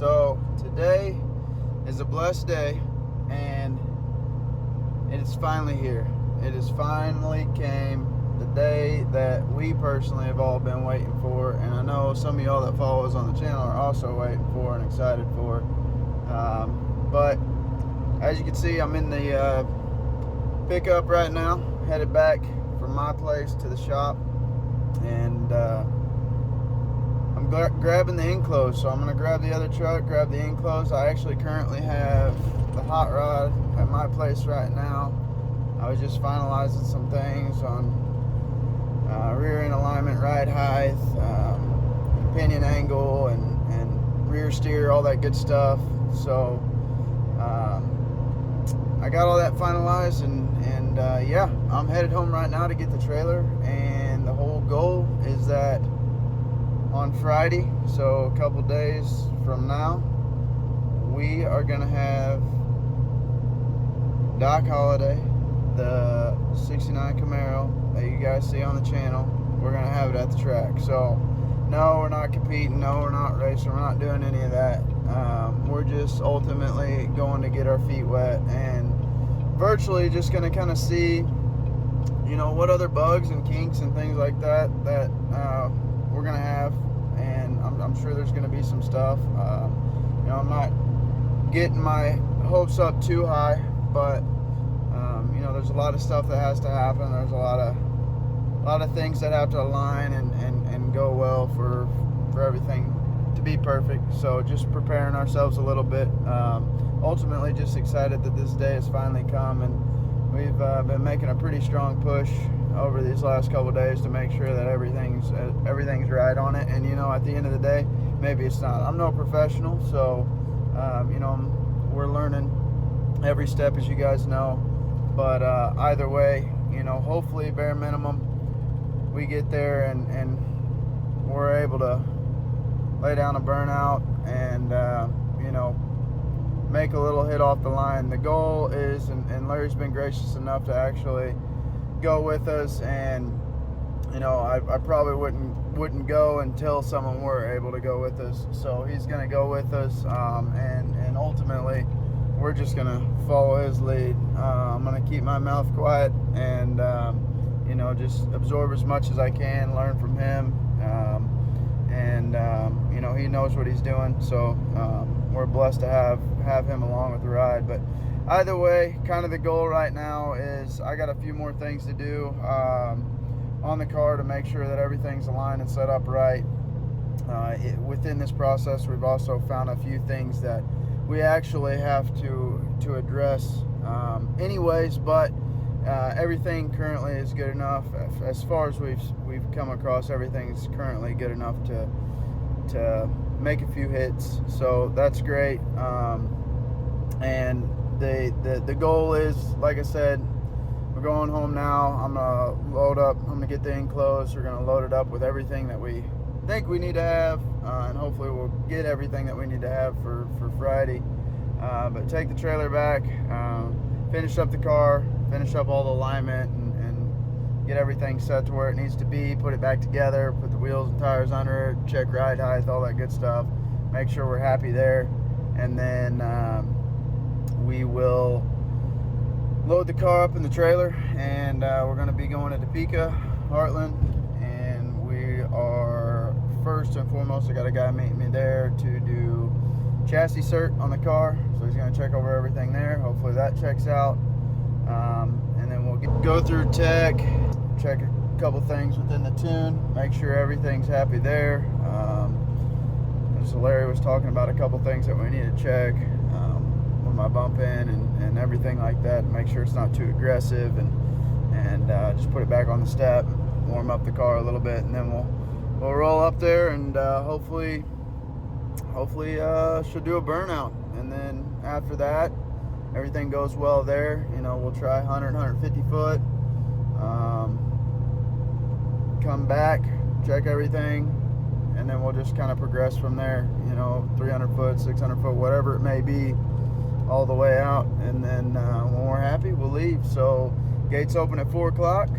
So today is a blessed day, and it is finally here. It has finally came, the day that we personally have all been waiting for, and I know some of y'all that follow us on the channel are also waiting for and excited for. But as you can see, I'm in the pickup right now, headed back from my place to the shop, and I'm grabbing the enclosed. So I'm going to grab the other truck, grab the enclosed. I actually currently have the hot rod at my place right now. I was just finalizing some things on rear end alignment, ride height, pinion angle, and rear steer, all that good stuff. So I got all that finalized, and yeah, I'm headed home right now to get the trailer. And the whole goal is that on Friday, so a couple days from now, we are gonna have Doc Holliday, the 69 Camaro that you guys see on the channel. We're gonna have it at the track. So no, we're not competing, no, we're not racing, we're not doing any of that. We're just ultimately going to get our feet wet and virtually just gonna kind of see, you know, what other bugs and kinks and things like that we're gonna have. And I'm sure there's gonna be some stuff. You know, I'm not getting my hopes up too high, but you know, there's a lot of stuff that has to happen. There's a lot of things that have to align and go well for everything to be perfect. So just preparing ourselves a little bit. Ultimately just excited that this day has finally come, and we've been making a pretty strong push over these last couple of days to make sure that everything's right on it. And you know, at the end of the day, maybe it's not. I'm no professional, so you know, we're learning every step, as you guys know. But either way, you know, hopefully bare minimum we get there and we're able to lay down a burnout and you know, make a little hit off the line. The goal is, and Larry's been gracious enough to actually go with us, and you know, I probably wouldn't go until someone were able to go with us. So he's gonna go with us, and ultimately we're just gonna follow his lead. I'm gonna keep my mouth quiet and you know, just absorb as much as I can, learn from him, and you know, he knows what he's doing. So we're blessed to have him along with the ride. But either way, kind of the goal right now is I got a few more things to do on the car to make sure that everything's aligned and set up right. Within this process, we've also found a few things that we actually have to address anyways, but everything currently is good enough. As far as we've come across, everything's currently good enough to make a few hits, so that's great. And the goal is, like I said, we're going home now. I'm gonna load up, I'm gonna get the enclosed, we're gonna load it up with everything that we think we need to have, and hopefully we'll get everything that we need to have for Friday. But take the trailer back, finish up the car, finish up all the alignment, and get everything set to where it needs to be, put it back together, put the wheels and tires under it, check ride height, all that good stuff, make sure we're happy there. And then we will load the car up in the trailer, and we're going to be going to Topeka, Heartland, and we are, first and foremost, I got a guy meeting me there to do chassis cert on the car, so he's going to check over everything there. Hopefully that checks out, and then we'll go through tech, check a couple things within the tune, make sure everything's happy there. So Larry was talking about a couple things that we need to check with my bump in and everything like that, make sure it's not too aggressive, and just put it back on the step, warm up the car a little bit, and then we'll roll up there, and hopefully should do a burnout. And then after that, everything goes well there, you know, we'll try 150 foot, come back, check everything, and then we'll just kind of progress from there, you know, 300 foot, 600 foot, whatever it may be, all the way out. And then when we're happy, we'll leave. So gates open at 4 o'clock.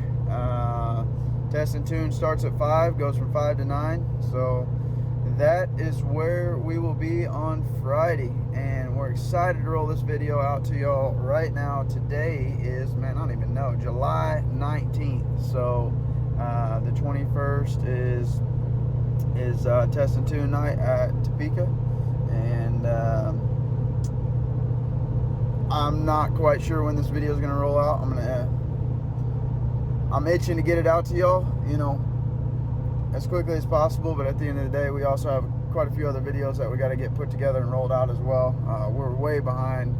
Test and tune starts at 5, goes from 5 to 9. So that is where we will be on Friday, and we're excited to roll this video out to y'all right now. Today is, man, I don't even know, July 19th. So the 21st is test and tune night at Topeka, and I'm not quite sure when this video is going to roll out. I'm itching to get it out to y'all, you know, as quickly as possible, but at the end of the day, we also have quite a few other videos that we got to get put together and rolled out as well. We're way behind,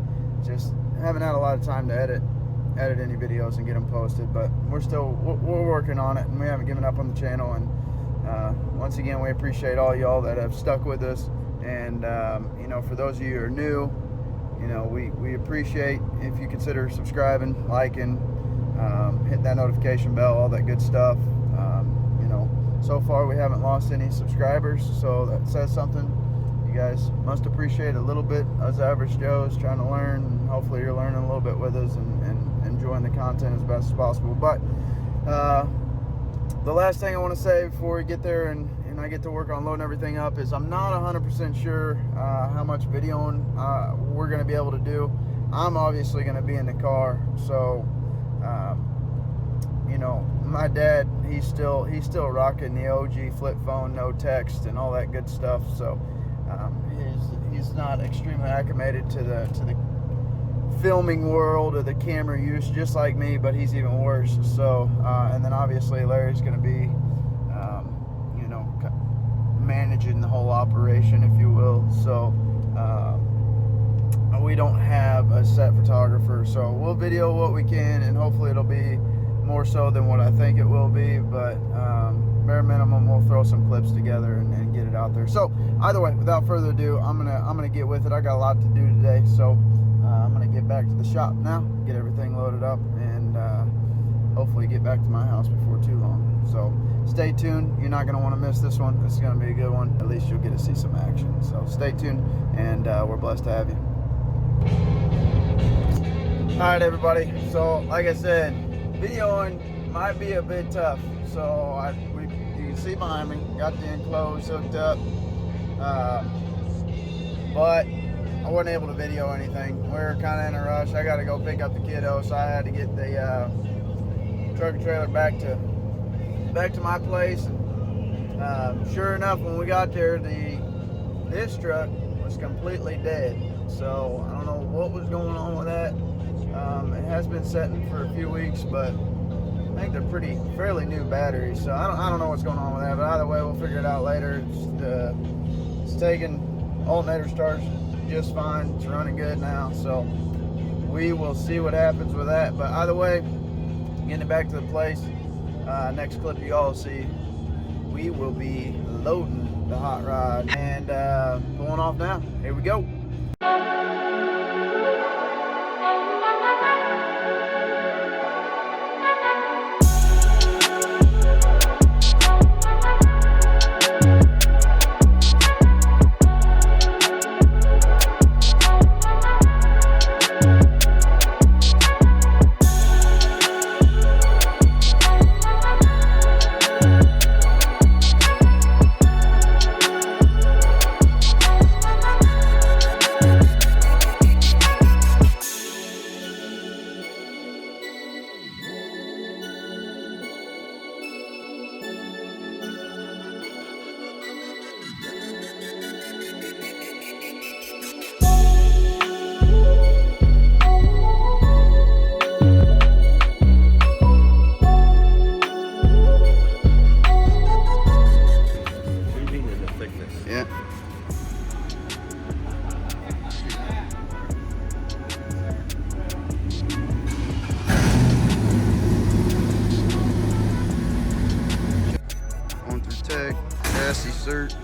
just haven't had a lot of time to edit any videos and get them posted, but we're working on it, and we haven't given up on the channel. And once again, we appreciate all y'all that have stuck with us, and you know, for those of you who are new, you know, we appreciate if you consider subscribing, liking, hit that notification bell, all that good stuff. You know, so far we haven't lost any subscribers, so that says something. You guys must appreciate a little bit. Us average Joes trying to learn, and hopefully you're learning a little bit with us and enjoying the content as best as possible. But the last thing I want to say before we get there and I get to work on loading everything up is I'm not 100% sure how much videoing we're going to be able to do. I'm obviously going to be in the car, so you know, my dad, he's still rocking the OG flip phone, no text and all that good stuff. So he's not extremely acclimated to the filming world or the camera use, just like me, but he's even worse. So and then obviously Larry's going to be you know, managing the whole operation, if you will. So we don't have a set photographer, so we'll video what we can, and hopefully it'll be more so than what I think it will be, but bare minimum we'll throw some clips together and get it out there. So either way, without further ado, I'm gonna get with it. I got a lot to do today, so I'm gonna get back to the shop now, get everything loaded up, and hopefully get back to my house before too long. So stay tuned. You're not gonna want to miss this one. This is gonna be a good one. At least you'll get to see some action. So stay tuned, and we're blessed to have you. All right, everybody. So like I said, videoing might be a bit tough. So you can see behind me, got the enclosed hooked up, but I wasn't able to video anything. We were kind of in a rush. I got to go pick up the kiddo, so I had to get the truck and trailer back to my place. And sure enough, when we got there, this truck was completely dead. So I don't know what was going on with that. It has been setting for a few weeks, but I think they're fairly new batteries. So I don't know what's going on with that. But either way, we'll figure it out later. It's taking alternator starts just fine. It's running good now. So we will see what happens with that. But either way, getting it back to the place. Next clip you all see, we will be loading the hot rod and going off now. Here we go. Yeah. Going through tech, chassis cert.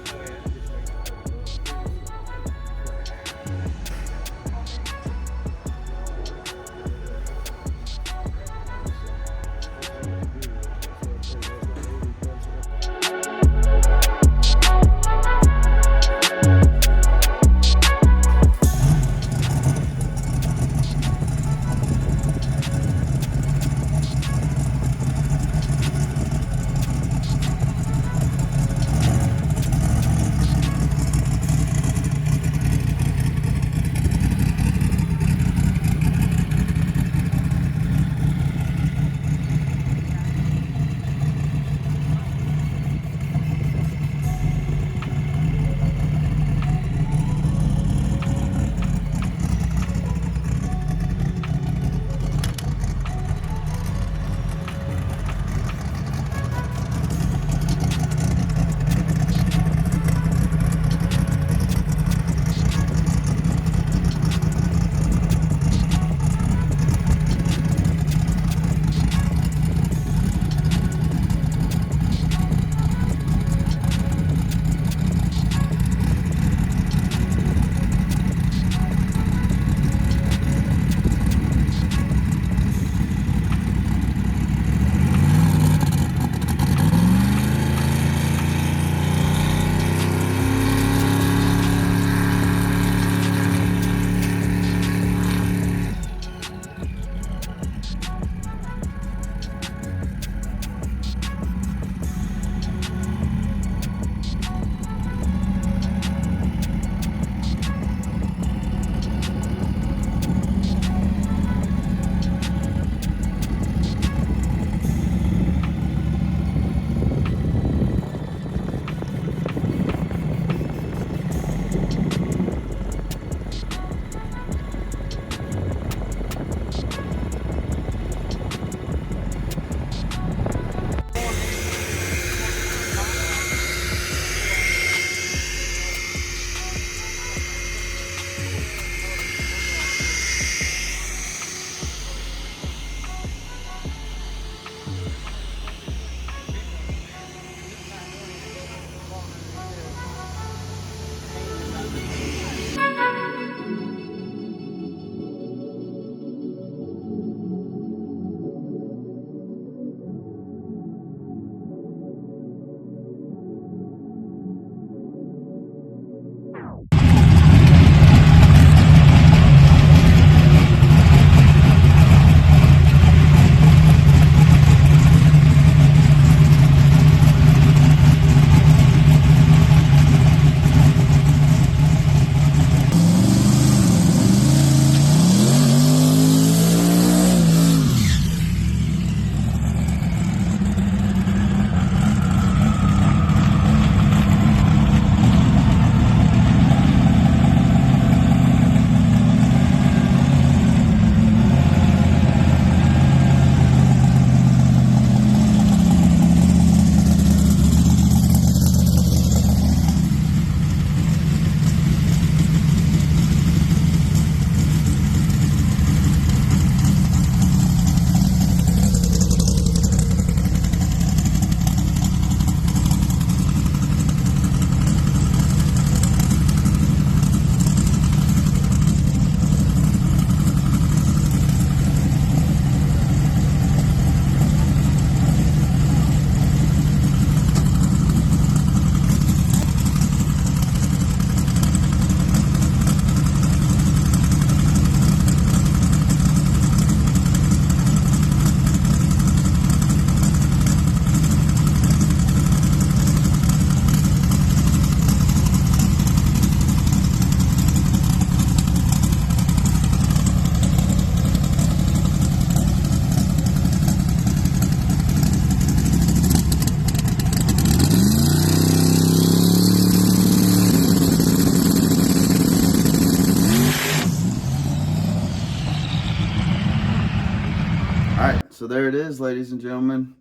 So there it is, ladies and gentlemen.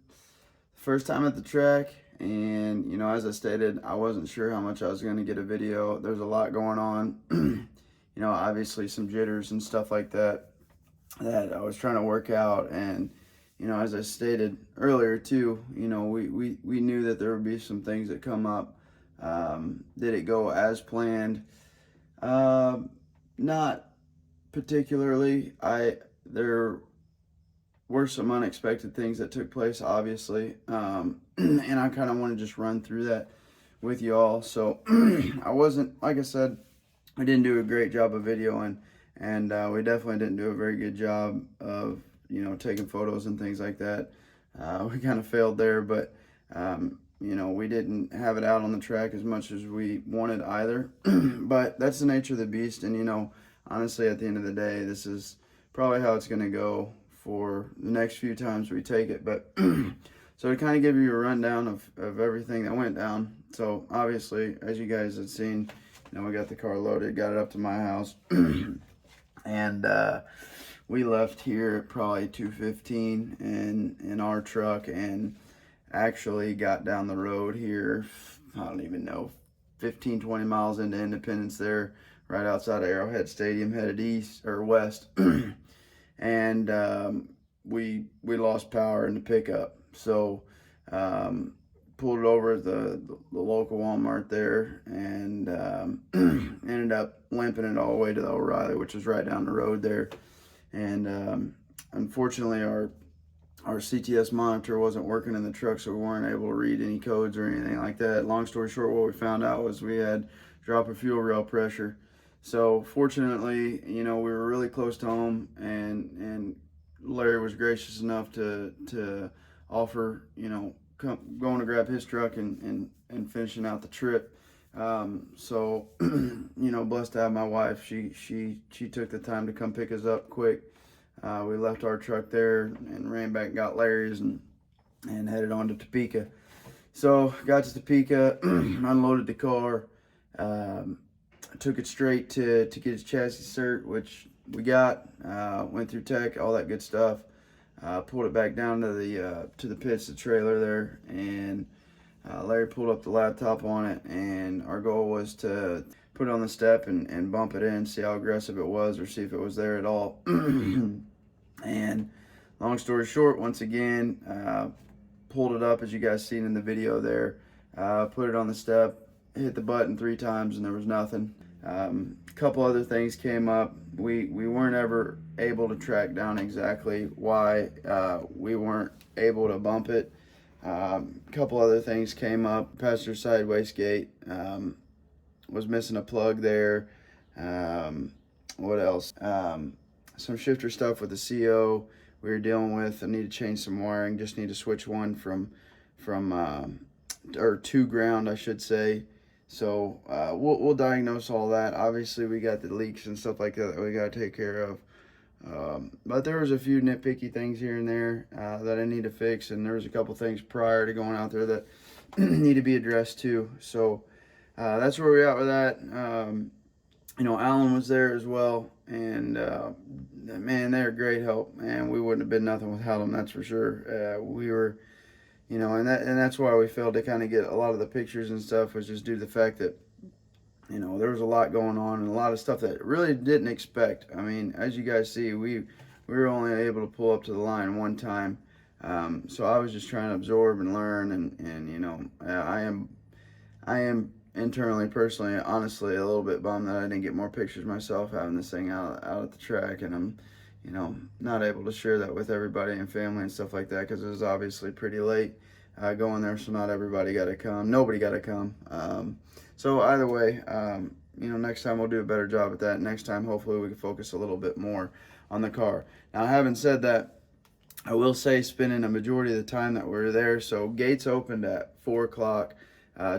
First time at the track, and you know, as I stated, I wasn't sure how much I was going to get a video. There's a lot going on. You know, obviously some jitters and stuff like that that I was trying to work out. And you know, as I stated earlier too, you know, we knew that there would be some things that come up. Did it go as planned? Not particularly. There were some unexpected things that took place, obviously, and I kind of want to just run through that with you all. So I wasn't, like I said, we didn't do a great job of videoing, and we definitely didn't do a very good job of, you know, taking photos and things like that. We kind of failed there, but you know, we didn't have it out on the track as much as we wanted either. But that's the nature of the beast, and you know, honestly, at the end of the day, this is probably how it's going to go for the next few times we take it. But so to kind of give you a rundown of everything that went down. So obviously, as you guys have seen, you know, we got the car loaded, got it up to my house, and we left here at probably 2:15 in our truck, and actually got down the road here, I don't even know, 15-20 miles into Independence there, right outside of Arrowhead Stadium, headed east or west. And we lost power in the pickup, so pulled it over at the local Walmart there, and ended up limping it all the way to the O'Reilly, which is right down the road there. And unfortunately, our CTS monitor wasn't working in the truck, so we weren't able to read any codes or anything like that. Long story short, what we found out was we had drop of fuel rail pressure. So fortunately, you know, we were really close to home, and Larry was gracious enough to offer, you know, going to grab his truck and finishing out the trip. So you know, blessed to have my wife. She took the time to come pick us up quick. We left our truck there and ran back and got Larry's and headed on to Topeka. So got to Topeka, unloaded the car. Took it straight to get his chassis cert, which we got. Went through tech, all that good stuff. Pulled it back down to the pits, the trailer there, and Larry pulled up the laptop on it, and our goal was to put it on the step and bump it in, see how aggressive it was, or see if it was there at all. And long story short, once again, pulled it up as you guys seen in the video there, put it on the step, hit the button 3 times, and there was nothing. A couple other things came up. We weren't ever able to track down exactly why we weren't able to bump it. A couple other things came up. Passenger side wastegate was missing a plug there. What else? Some shifter stuff with the CO we were dealing with. I need to change some wiring. Just need to switch one from or to ground, I should say. So we'll diagnose all that. Obviously, we got the leaks and stuff like that we got to take care of. But there was a few nitpicky things here and there that I need to fix, and there was a couple things prior to going out there that need to be addressed too. So that's where we're at with that. You know, Alan was there as well, and man, they're great help. Man, we wouldn't have been nothing without them, that's for sure. We were, you know, and that's why we failed to kind of get a lot of the pictures and stuff, was just due to the fact that, you know, there was a lot going on and a lot of stuff that really didn't expect. I mean, as you guys see, we were only able to pull up to the line one time. So I was just trying to absorb and learn, and you know, I am internally, personally, honestly, a little bit bummed that I didn't get more pictures myself having this thing out at the track, and I'm, you know, not able to share that with everybody and family and stuff like that, because it was obviously pretty late going there, so not everybody got to come. Nobody got to come. So either way, you know, next time we'll do a better job at that. Next time, hopefully, we can focus a little bit more on the car. Now, having said that, I will say spending a majority of the time that we were there, so gates opened at 4 o'clock.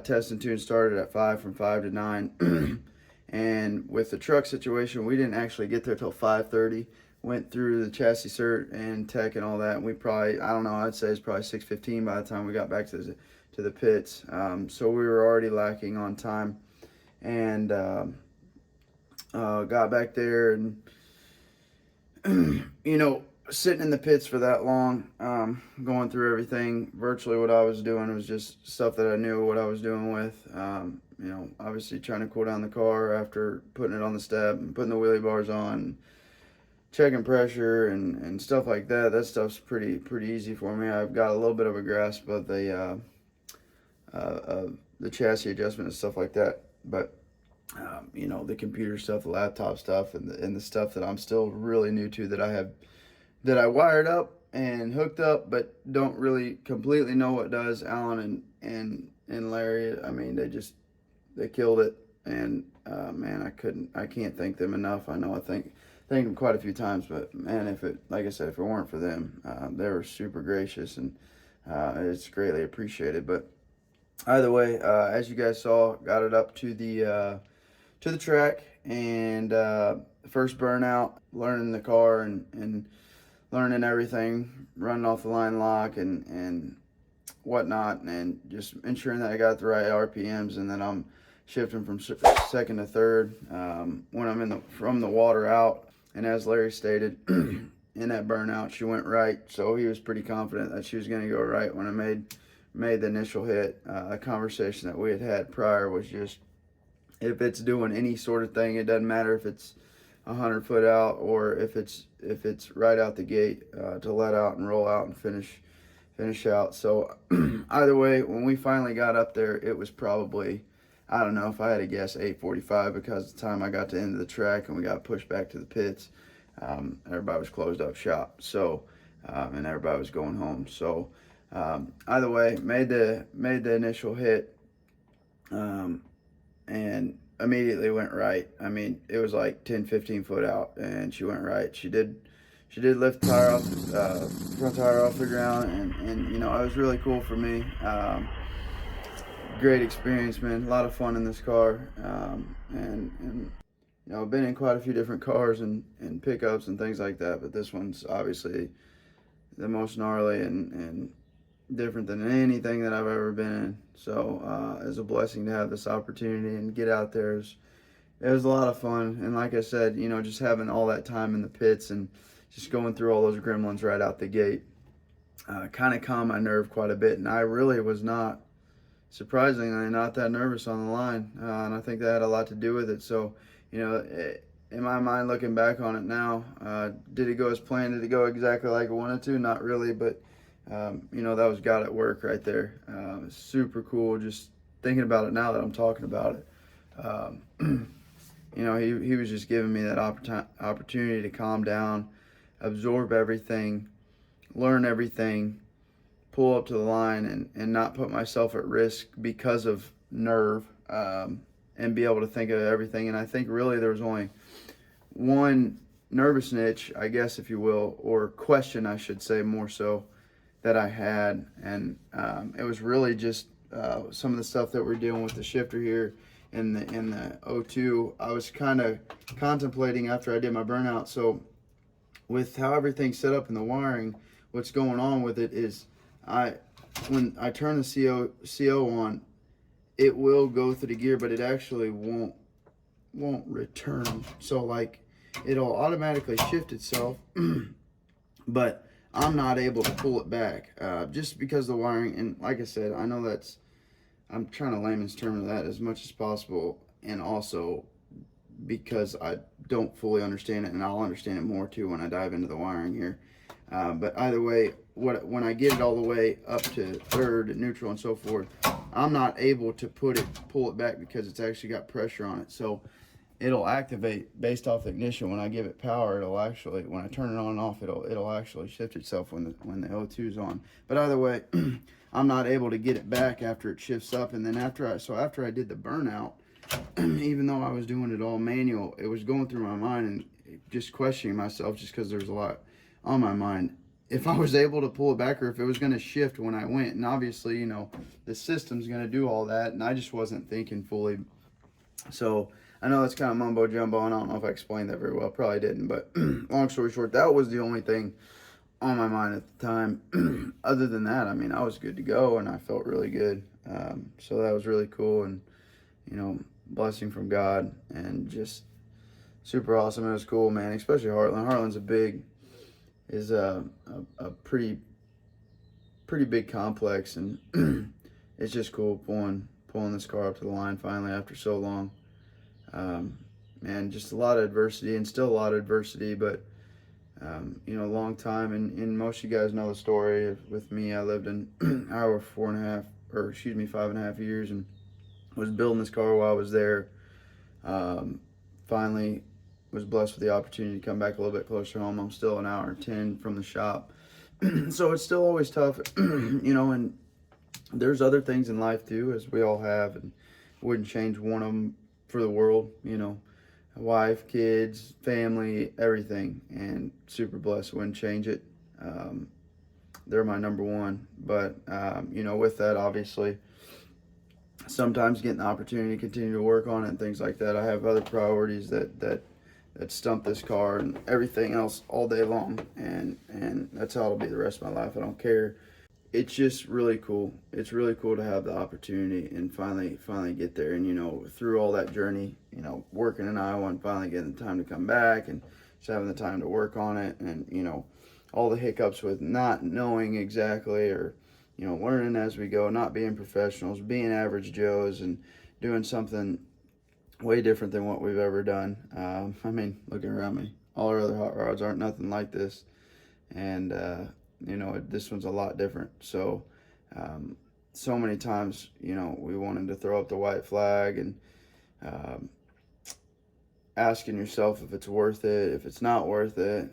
Test and tune started at 5, from 5 to 9. And with the truck situation, we didn't actually get there till 5:30. Went through the chassis cert and tech and all that. And we probably, I don't know, I'd say it's probably 6:15 by the time we got back to the pits. So we were already lacking on time. And got back there, and you know, sitting in the pits for that long, going through everything, virtually what I was doing was just stuff that I knew what I was doing with. You know, obviously trying to cool down the car after putting it on the step and putting the wheelie bars on, checking pressure and stuff like that. That stuff's pretty easy for me. I've got a little bit of a grasp of the chassis adjustment and stuff like that, but you know, the computer stuff, the laptop stuff, and the stuff that I'm still really new to, that I wired up and hooked up, but don't really completely know what does. Alan and Larry, I mean, they killed it, and man, I can't thank them enough. I know I thanked them quite a few times, but man, like I said, if it weren't for them, they were super gracious, and it's greatly appreciated. But either way, as you guys saw, got it up to the track, and first burnout, learning the car and learning everything, running off the line lock and whatnot, and just ensuring that I got the right RPMs and that I'm shifting from second to third when I'm from the water out. And as Larry stated, in that burnout, she went right, so he was pretty confident that she was going to go right when I made the initial hit. A conversation that we had prior was just, if it's doing any sort of thing, it doesn't matter if it's 100 foot out or if it's right out the gate, to let out and roll out and finish out. So either way, when we finally got up there, it was probably, I don't know, if I had to guess, 8:45, because the time I got to the end of the track and we got pushed back to the pits, everybody was closed up shop. So and everybody was going home. So either way, made the initial hit, and immediately went right. I mean, it was like 10-15 foot out, and she went right. She did lift the tire off, front tire off the ground, and you know, it was really cool for me. Great experience, man. A lot of fun in this car, and you know, I've been in quite a few different cars and pickups and things like that, but this one's obviously the most gnarly and different than anything that I've ever been in. So it's a blessing to have this opportunity and get out there. It was a lot of fun, and like I said, you know, just having all that time in the pits and just going through all those gremlins right out the gate kind of calmed my nerve quite a bit, and I really was not, surprisingly, not that nervous on the line, and I think that had a lot to do with it. So, you know, in my mind, looking back on it now, did it go as planned? Did it go exactly like I wanted to? Not really, but you know, that was God at work right there. It's super cool just thinking about it now that I'm talking about it. You know, he was just giving me that opportunity to calm down, absorb everything, learn everything, pull up to the line and not put myself at risk because of nerve, and be able to think of everything. And I think really there was only one nervous niche, I guess, if you will, or question, I should say, more so, that I had, and it was really just some of the stuff that we're dealing with the shifter here in the O2. I was kind of contemplating after I did my burnout. So with how everything's set up in the wiring, what's going on with it is, when I turn the CO on, it will go through the gear, but it actually won't return. So like, it'll automatically shift itself, but I'm not able to pull it back, just because the wiring. And like I said, I know I'm trying to layman's term that as much as possible, and also because I don't fully understand it, and I'll understand it more too when I dive into the wiring here. But either way, when I get it all the way up to third, neutral, and so forth, I'm not able to pull it back because it's actually got pressure on it. So it'll activate based off the ignition. When I give it power, it'll actually, when I turn it on and off, it'll actually shift itself when the O2 is on. But either way, I'm not able to get it back after it shifts up. And then after I did the burnout, even though I was doing it all manual, it was going through my mind and just questioning myself, just because there's a lot on my mind, if I was able to pull it back or if it was going to shift when I went. And obviously, you know, the system's going to do all that, and I just wasn't thinking fully. So I know that's kind of mumbo jumbo, and I don't know if I explained that very well. Probably didn't, but long story short, that was the only thing on my mind at the time. Other than that, I mean, I was good to go, and I felt really good. So that was really cool, and, you know, blessing from God, and just super awesome. It was cool, man, especially Heartland. Heartland's a big is a pretty big complex, and it's just cool pulling this car up to the line finally after so long. And just a lot of adversity, and still a lot of adversity, but you know, a long time. And most of you guys know the story with me. I lived in Iowa for 5.5 years, and was building this car while I was there. Finally was blessed with the opportunity to come back a little bit closer home. I'm still an hour and 10 from the shop. So it's still always tough, you know, and there's other things in life too, as we all have, and wouldn't change one of them for the world, you know, wife, kids, family, everything, and super blessed. Wouldn't change it. They're my number one. But, you know, with that, obviously, sometimes getting the opportunity to continue to work on it and things like that. I have other priorities that stump this car and everything else all day long, and that's how it'll be the rest of my life. I don't care. It's just really cool. It's really cool to have the opportunity and finally get there. And, you know, through all that journey, you know, working in Iowa and finally getting the time to come back and just having the time to work on it, and, you know, all the hiccups with not knowing exactly, or, you know, learning as we go, not being professionals, being average Joes, and doing something way different than what we've ever done. I mean, looking around me, all our other hot rods aren't nothing like this. And, you know, this one's a lot different. So, so many times, you know, we wanted to throw up the white flag, and asking yourself if it's worth it, if it's not worth it.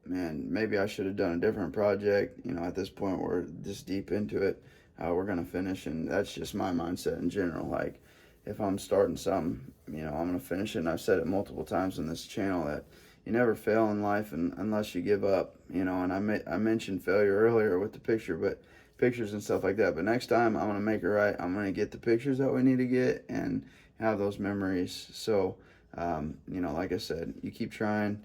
Man, maybe I should have done a different project. You know, at this point, we're this deep into it. We're going to finish, and that's just my mindset in general. Like, if I'm starting something, you know, I'm going to finish it. And I've said it multiple times on this channel that you never fail in life unless you give up, you know. And I mentioned failure earlier with the pictures and stuff like that. But next time, I'm going to make it right. I'm going to get the pictures that we need to get and have those memories. So, you know, like I said, you keep trying.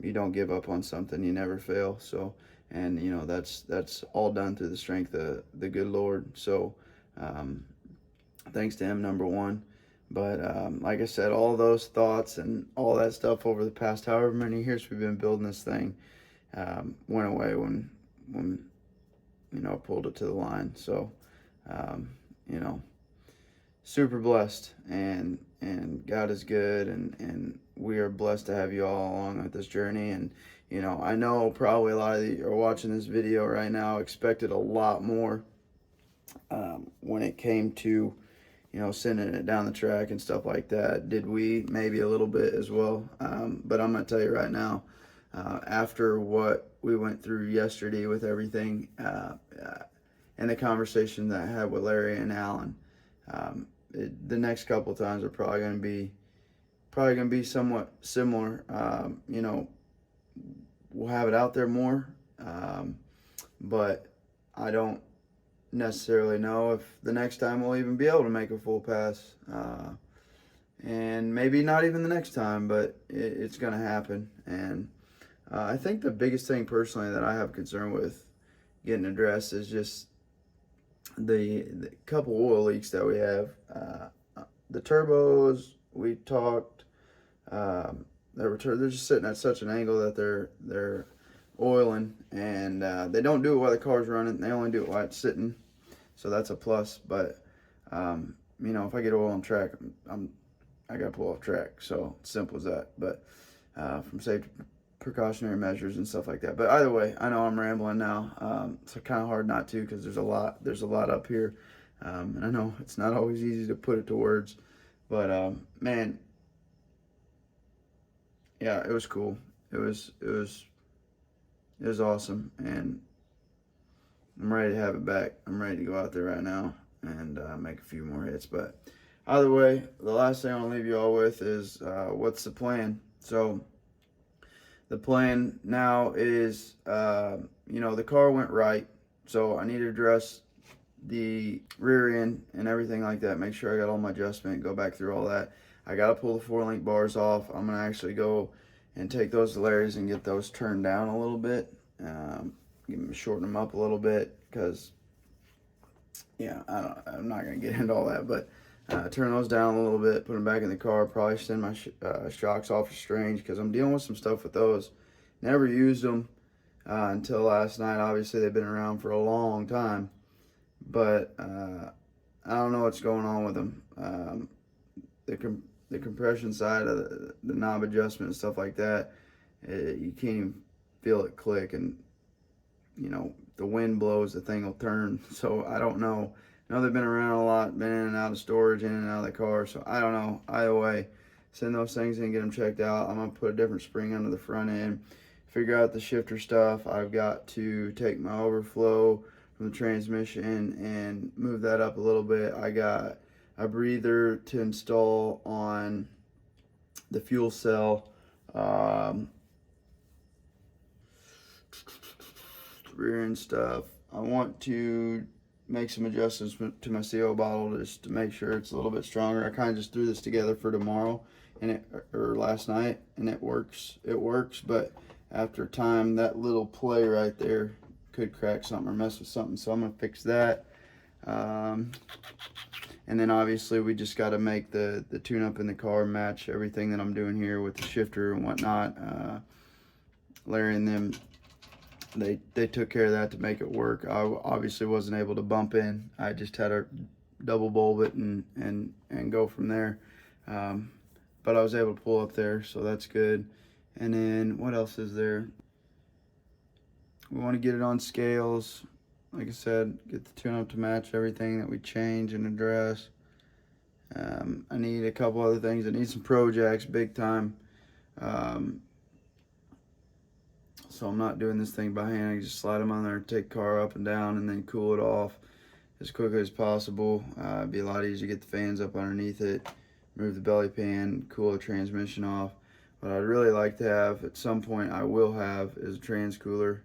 You don't give up on something. You never fail. So, and you know, that's all done through the strength of the good Lord. So, thanks to him, number one. But like I said, all those thoughts and all that stuff over the past however many years we've been building this thing went away when you know, pulled it to the line. So, you know, super blessed, and God is good, and we are blessed to have you all along with this journey. And, you know, I know probably a lot of you are watching this video right now expected a lot more when it came to, you know, sending it down the track and stuff like that. Did we? Maybe a little bit as well. But I'm going to tell you right now, after what we went through yesterday with everything, and the conversation that I had with Larry and Alan, the next couple times are probably going to be somewhat similar. You know, we'll have it out there more, but I don't necessarily know if the next time we'll even be able to make a full pass, and maybe not even the next time, but it's going to happen. And I think the biggest thing personally that I have concern with getting addressed is just the couple oil leaks that we have. The turbos, we talked, they're just sitting at such an angle that they're oiling, and they don't do it while the car's running. They only do it while it's sitting, so that's a plus. But you know, if I get oil on track, I gotta pull off track. So it's simple as that. But from safety precautionary measures and stuff like that. But either way, I know I'm rambling now. It's kind of hard not to, because there's a lot up here, and I know it's not always easy to put it to words. But man, yeah, it was cool. It was awesome, and I'm ready to have it back. I'm ready to go out there right now and make a few more hits. But either way, the last thing I want to leave you all with is what's the plan. So the plan now is, you know, the car went right, so I need to address the rear end and everything like that. Make sure I got all my adjustment, go back through all that. I got to pull the 4-link bars off. I'm going to actually go and take those Larry's and get those turned down a little bit. Shorten them up a little bit, because, yeah, I'm not going to get into all that, but turn those down a little bit, put them back in the car. Probably send my shocks off to Strange, because I'm dealing with some stuff with those Never used them until last night. Obviously, they've been around for a long time, but I don't know what's going on with them. The compression side of the knob adjustment and stuff like that, you can't even feel it click, and you know, the wind blows, the thing will turn. So I don't know. I know they've been around a lot, been in and out of storage, in and out of the car, so I don't know. Either way, send those things in, get them checked out. I'm gonna put a different spring under the front end, figure out the shifter stuff. I've got to take my overflow from the transmission and move that up a little bit. I got a breather to install on the fuel cell. Rear end stuff. I want to make some adjustments to my CO bottle just to make sure it's a little bit stronger. I kind of just threw this together for tomorrow, and or last night, and it works. It works, but after time, that little play right there could crack something or mess with something. So I'm gonna fix that. And then obviously we just got to make the tune-up in the car match everything that I'm doing here with the shifter and whatnot. Larry and them, they took care of that to make it work. I obviously wasn't able to bump in. I just had to double bulb it and go from there. But I was able to pull up there, so that's good. And then what else is there? We want to get it on scales. Like I said, get the tune up to match everything that we change and address. I need a couple other things. I need some Pro Jacks, big time. So I'm not doing this thing by hand. I just slide them on there, take the car up and down, and then cool it off as quickly as possible. It'd be a lot easier to get the fans up underneath it, remove the belly pan, cool the transmission off. What I'd really like to have at some point, I will have, is a trans cooler.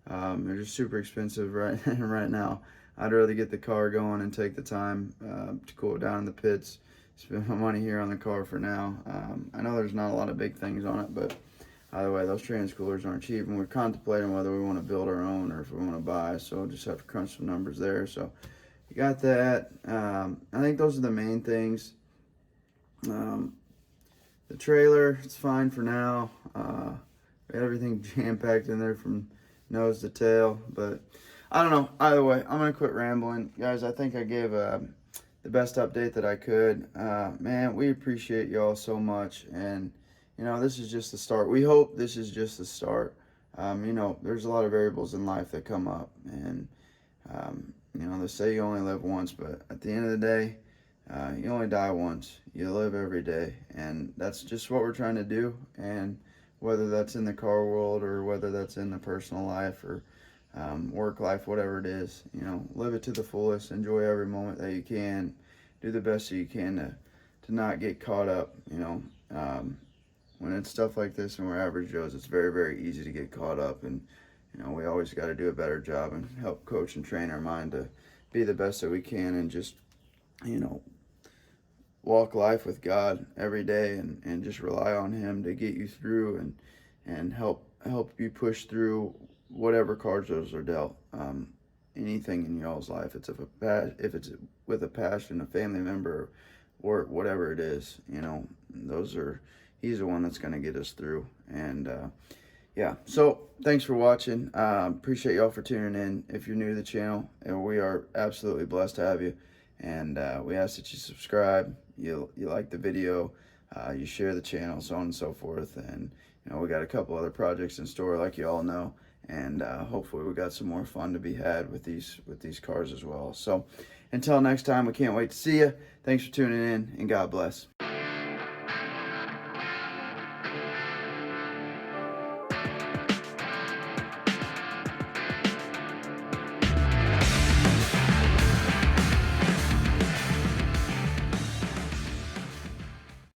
They're just super expensive right now. I'd rather get the car going and take the time to cool it down in the pits. Spend my money here on the car for now. I know there's not a lot of big things on it, but either way, those trans coolers aren't cheap, and we're contemplating whether we want to build our own or if we want to buy. So we'll just have to crunch some numbers there. So you got that. I think those are the main things. The trailer, it's fine for now. We had everything jam-packed in there from nose to tail, but I don't know. Either way, I'm gonna quit rambling, guys. I think I gave the best update that I could. Man, we appreciate y'all so much, and you know, this is just the start. We hope this is just the start. You know, there's a lot of variables in life that come up, and you know, they say you only live once, but at the end of the day, you only die once. You live every day, and that's just what we're trying to do. And whether that's in the car world or whether that's in the personal life or work life, whatever it is, you know, live it to the fullest. Enjoy every moment that you can. Do the best that you can to not get caught up. You know, when it's stuff like this and we're average Joes, it's very, very easy to get caught up. And you know, we always got to do a better job and help coach and train our mind to be the best that we can, and just, you know, walk life with God every day and just rely on Him to get you through and help you push through whatever cards those are dealt. Anything in y'all's life, if it's with a passion, a family member, or whatever it is, you know, He's the one that's going to get us through. And yeah, so thanks for watching. Appreciate y'all for tuning in. If you're new to the channel, and we are absolutely blessed to have you. And we ask that you subscribe, you like the video, you share the channel, so on and so forth. And you know, we got a couple other projects in store, like you all know, and hopefully we got some more fun to be had with these cars as well. So until next time, we can't wait to see you. Thanks for tuning in, and God bless.